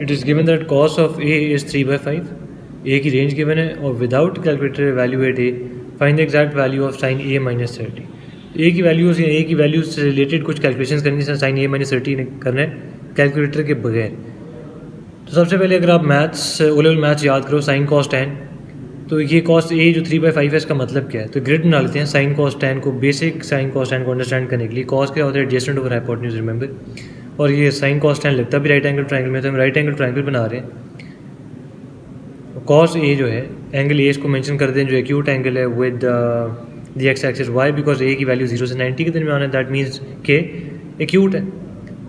It is given that cos of A is 3/5, ए की range given है, और without calculator एवैल्यूएट A, find the exact value of sine a minus 30। ए की values या ए की values से related कुछ कैलकुलेशन करनी है, साइन ए माइनस 30 करना है कैलकुलेटर के बगैर। तो सबसे पहले अगर आप मैथ्स ओ लेवल मैथ्स याद करो, साइन कॉस टेन, तो ये कॉस ए जो 3/5 है इसका मतलब क्या है, तो ग्रिड बना लेते हैं साइन कॉस टेन को, बेसिक साइन कॉस टेन को अंडरस्टैंड करने के लिए। कॉस क्या होता है, एडजेसेंट ओवर हाइपोटेन्यूज, रिमेंबर, और ये साइन कॉस टेन लगता भी राइट एंगल ट्रायंगल में, तो हम राइट एंगल ट्रायंगल बना रहे हैं। कॉस ए जो है एंगल ए इसको मेंशन कर दें जो एक्यूट एंगल है with the X axis Y, because A की वैल्यू 0 से 90 के दरमियान है, दैट मीन्स के एक्यूट है।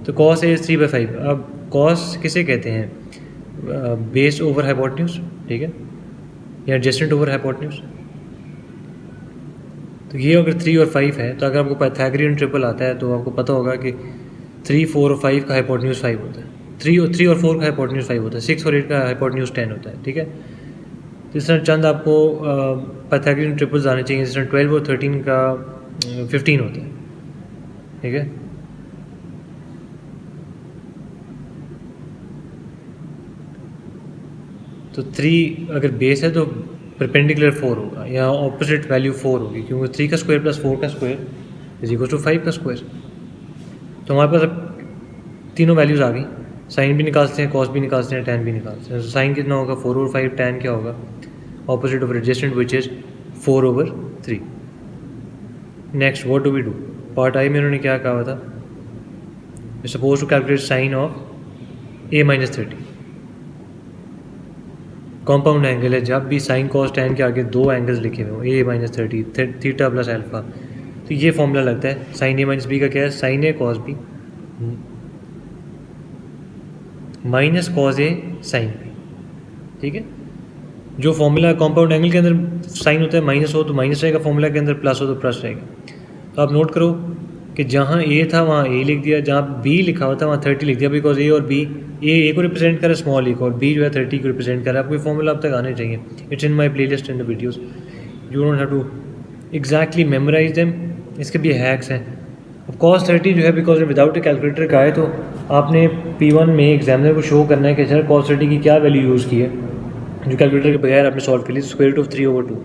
तो कॉस ए इज 3/5। अब कॉस किसे कहते हैं, बेस ओवर हाइपोटेन्यूज, ठीक है, या एडजेसेंट ओवर हाइपोटेन्यूज। तो ये अगर 3 और 5 है, तो अगर आपको पाइथागोरियन ट्रिपल आता है तो आपको पता होगा कि 3, 4 और 5 का हाइपोटेन्यूज 5 होता है, 3 और 4 का हाइपोटेन्यूज 5 होता है, 6 और 8 का हाइपोटेन्यूज 10 होता है, ठीक है। तो इस तरह चंद आपको पाइथागोरियन ट्रिपल्स आने चाहिए, जिस तरह 12 और 13 का 15 होता है, ठीक है। तो 3 अगर बेस है तो परपेंडिकुलर 4 होगा, या ऑपोजिट वैल्यू 4 होगी, क्योंकि 3 का स्क्वायर प्लस 4 का स्क्वायर इज इक्वल टू 5 का स्क्वायर। तो हमारे पास अब तीनों वैल्यूज़ आ गई, साइन भी निकाल सकते हैं, कॉस भी निकाल सकते हैं, टैन भी निकाल सकते हैं। साइन कितना होगा 4 और 5, टैन क्या होगा opposite over adjacent which is 4/3। Next what do we do, part I में उन्होंने क्या कहा हुआ था, suppose to calculate sine of a minus 30। Compound angle है, जब भी साइन कॉस टैन के आगे दो एंगल्स लिखे हुए हो, ए माइनस 30, थीटा प्लस अल्फा, तो ये फॉर्मूला लगता है। साइन ए माइनस बी का क्या है, sign A cos B minus cos A sine B, ठीक है। जो फॉर्मूला कॉम्पाउंड एंगल के अंदर साइन होता है माइनस हो तो माइनस रहेगा, फॉर्मूला के अंदर प्लस हो तो प्लस रहेगा। तो आप नोट करो कि जहाँ ए था वहाँ ए लिख दिया, जहाँ बी लिखा हुआ था वहाँ 30 लिख दिया, बिकॉज ए और बी, ए को रिप्रेजेंट कर रहा है स्मॉल ए को, और बी जो है 30 को रिप्रेजेंट कर रहा है। आपको फॉर्मूला अब तक आने चाहिए, it's in my playlist in the videos, you don't have to exactly memorise them, इसके भी हैक्स हैं। अब कॉस 30 जो है बिकॉज विदाउट ए कैलकुलेटर का है, तो आपने P1 में एग्जामिनर को शो करना है कि सर कॉस 30 की क्या वैल्यू यूज़ की है, जो कैलकुलेटर के बगैर आपने सॉल्व कर ली। स्क्वायर रूट ऑफ 3/2,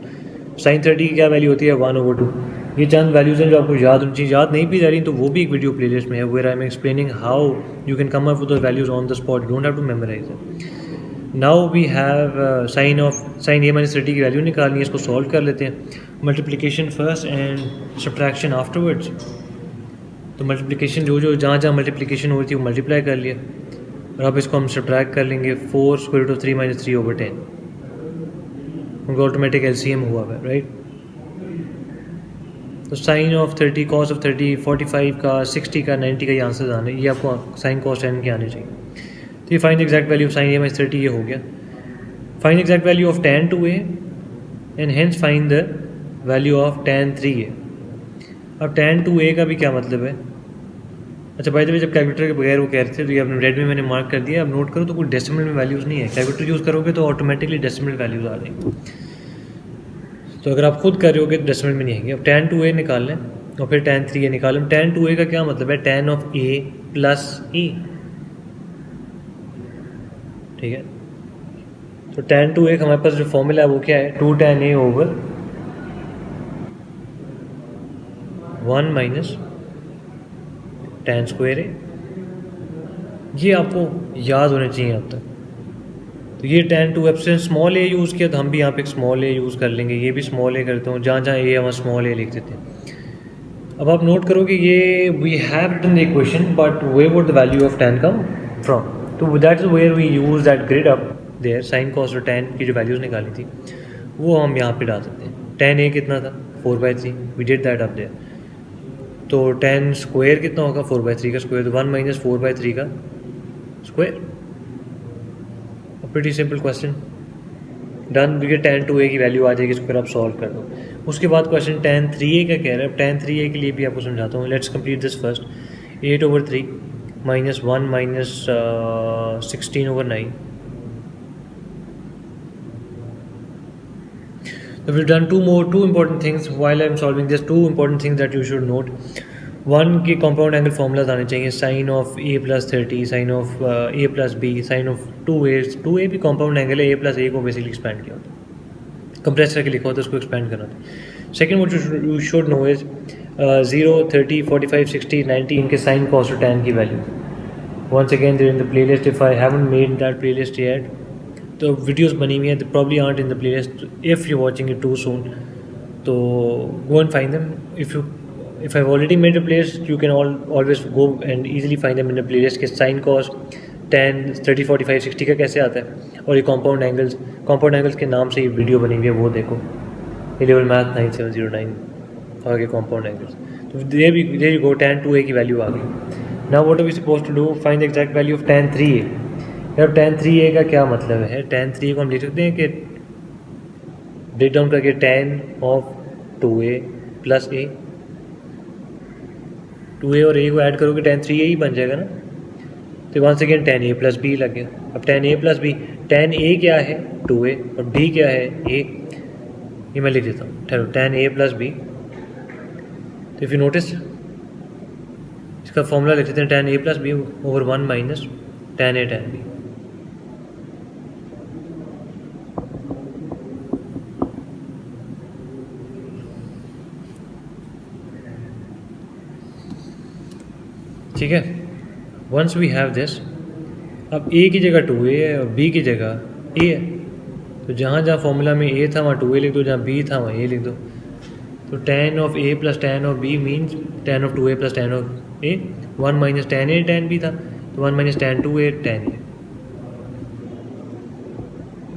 साइन 30 की क्या वैल्यू होती है 1/2। ये चंद वैल्यूज़ हैं जो आपको याद होनी चाहिए, याद नहीं भी जा रही तो वो भी एक वीडियो प्लेलिस्ट में है, where I am explaining how you can come up with those values on the spot, you don't have to memorise it. Now we have sine a minus 30 की वैल्यू निकालनी है, इसको सॉल्व कर लेते हैं। Multiplication first and subtraction afterwards. तो multiplication जो जहाँ जहाँ मल्टीप्लिकेशन हुई थी वो मल्टीप्लाई कर लिया, और अब इसको हम सब्ट्रैक्ट कर लेंगे। 4 स्क्वायर रूट ऑफ 3 माइनस 3/10, उनका ऑटोमेटिक एलसीएम हुआ है, राइट। तो साइन ऑफ 30, कॉस ऑफ 30, 45 का, 60 का, 90 का ये आंसर आने, ये आपको साइन कॉस टेन के आने चाहिए। तो ये find exact value of sine a minus 30 ये हो गया। Find exact value of tan 2a and hence find the value of tan 3a। अब tan 2a का भी क्या मतलब है, अच्छा बाय द वे जब कैलकुलेटर के बगैर वो कह रहे थे तो ये अपने रेड में मैंने मार्क कर दिया। अब नोट करो तो कोई डेसिमल में वैल्यूज़ नहीं है, कैलकुलेटर यूज़ करोगे तो ऑटोमेटिकली डेसिमल वैल्यूज़ आ जाएंगी, तो अगर आप खुद कर रहे होगे तो डेसिमल में नहीं आएंगे। अब tan 2a निकाल लें और फिर tan 3a निकाल लें। tan 2a का क्या मतलब है, tan of a plus e, ठीक है। तो tan 2a का हमारे पास जो फॉर्मूला है वो क्या है, 2 tan a over 1 minus tan square a। ये आपको याद होने चाहिए अब तक। तो ये tan 2 epsilon small a use किया, तो हम भी यहाँ पे एक स्मॉल a यूज़ कर लेंगे। ये भी स्मॉल a करते हो, जहाँ जहाँ a है वहाँ स्मॉल a लिख देते हैं। अब आप नोट करो कि ये we have written the equation but where would the value of tan come from, तो that is where we use that grid up there. Sine cos और tan की जो वैल्यूज़ निकाली थी वो हम यहाँ पे डाल सकते हैं। tan a कितना था 4/3, we did that up there. तो tan स्क्वायर कितना होगा 4/3 का स्क्वायर, तो 1 माइनस 4/3 का square. Pretty simple question done. देखिए tan 2a की वैल्यू आ जाएगी, इसको फिर आप सॉल्व कर दो। उसके बाद क्वेश्चन tan 3a का कह रहा है। tan 3a के लिए भी आपको समझाता हूँ, let's complete this first. 8/3 minus 1 minus 16/9। So we've done two important things while I'm solving this, two important things that you should note. One के कंपाउंड एंगल फॉर्मूलाज आने चाहिए, sine of a plus 30, sine of a plus b, sine of 2a भी compound angle है, ए plus ए को basically expand किया होता है, compress करके लिखा होता है, उसको एक्सपेंड करना होता है। Second what you should know is 0, 30, 45, 60, 90 इनके साइन कॉस और टैन की value. Once again there in the playlist, if I haven't made that playlist yet, तो वीडियोस बनी हुई हैं, they probably are in the playlist if you watching it too soon, तो go and find them. If I've already made a playlist, you can always go and easily find them in a playlist के sin cos 10 30 45 60 का कैसे आता है, और ये compound angles के नाम से ये वीडियो बनी हुई है, वो देखो, ये लेवल मैथ 9709 आगे कंपाउंड एंगल्स। तो there you go, tan 2a की वैल्यू आ गई। Now what are we suppose to do, find the exact value of tan 3a। अब tan 3a का क्या मतलब है, tan 3a को हम लिख सकते हैं कि ब्रेक डाउन करके tan of 2a plus a, 2a और a को ऐड करोगे tan 3a ही बन जाएगा ना। तो वहाँ से again tan a plus b लग गया। अब tan a plus b, tan a क्या है 2a और b क्या है a, ये मैं लिख देता हूँ, ठहरो, tan a प्लस b। तो इफ़ यू नोटिस इसका फॉर्मूला लिख देते हैं, tan a plus b over 1 minus tan a tan b। ठीक है, वंस वी हैव दिस, अब a की जगह 2a है और b की जगह a है, तो जहाँ जहाँ फॉर्मूला में a था वहाँ 2a लिख दो, जहाँ b था वहाँ a लिख दो। तो tan of a plus tan of b means tan of 2a plus tan of a, 1 minus tan a tan b था, तो 1 minus tan 2a tan a।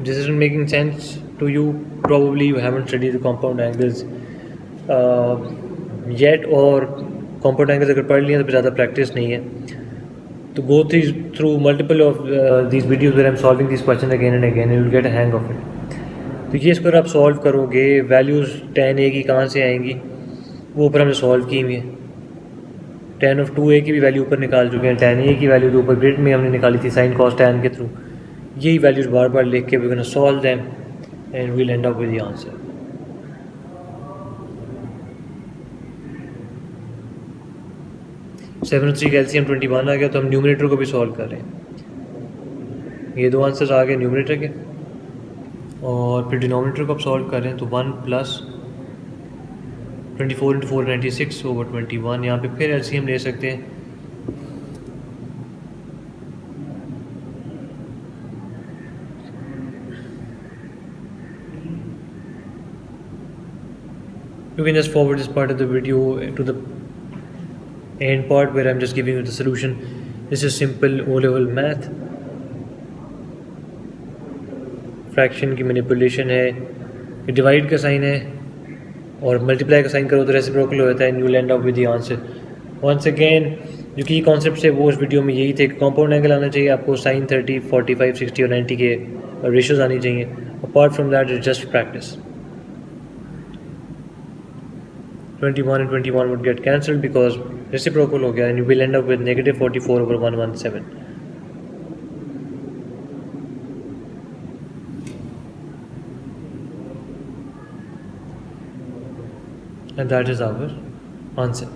This is making sense to you, probably you haven't studied the compound angles yet, और compound angles अगर पढ़ लिए तो फिर ज़्यादा practice नहीं है, तो go through multiple of these videos where I'm solving these questions again and again, and you'll get a hang of it। तो ये इसको अगर आप सॉल्व करोगे, वैल्यूज़ tan a की कहाँ से आएंगी, वो ऊपर हमने सॉल्व की हुई है। tan ऑफ 2a की भी वैल्यू ऊपर निकाल चुके हैं, tan a की वैल्यू तो ऊपर ग्रिड में हमने निकाली थी साइन कॉस tan के थ्रू। यही वैल्यूज़ बार बार लिख के we gonna solve them and we'll end up with the answer. Seven 3 का एलसीएम 21 आ गया, तो हम न्यूमरेटर को भी सॉल्व कर रहे हैं। ये दो आंसर्स आ गए न्यूमरेटर के, और फिर डिनोमिनेटर को आप सॉल्व कर रहे हैं, तो 1 प्लस 24 इंटू 4 96 ओवर 21। यहाँ पे फिर एलसीएम ले सकते हैं, you can just forward this part of the video to the end part where I'm just giving you the solution. This is simple O-level math, fraction की मैनिपुलेशन है, divide का sign है और मल्टीप्लाई का sign करो तो reciprocal हो जाता है, and you will end up with the answer. Once again जो की कॉन्सेप्ट है वो इस वीडियो में यही थे, कंपाउंड एंगल आना चाहिए आपको, साइन 30, 45, 60 और 90 के रेशियोज आनी चाहिए। Apart from that is just practice. 21 and 21 would get cancelled because reciprocal हो गया, and you will end up with negative 44 over 117. And that is our answer.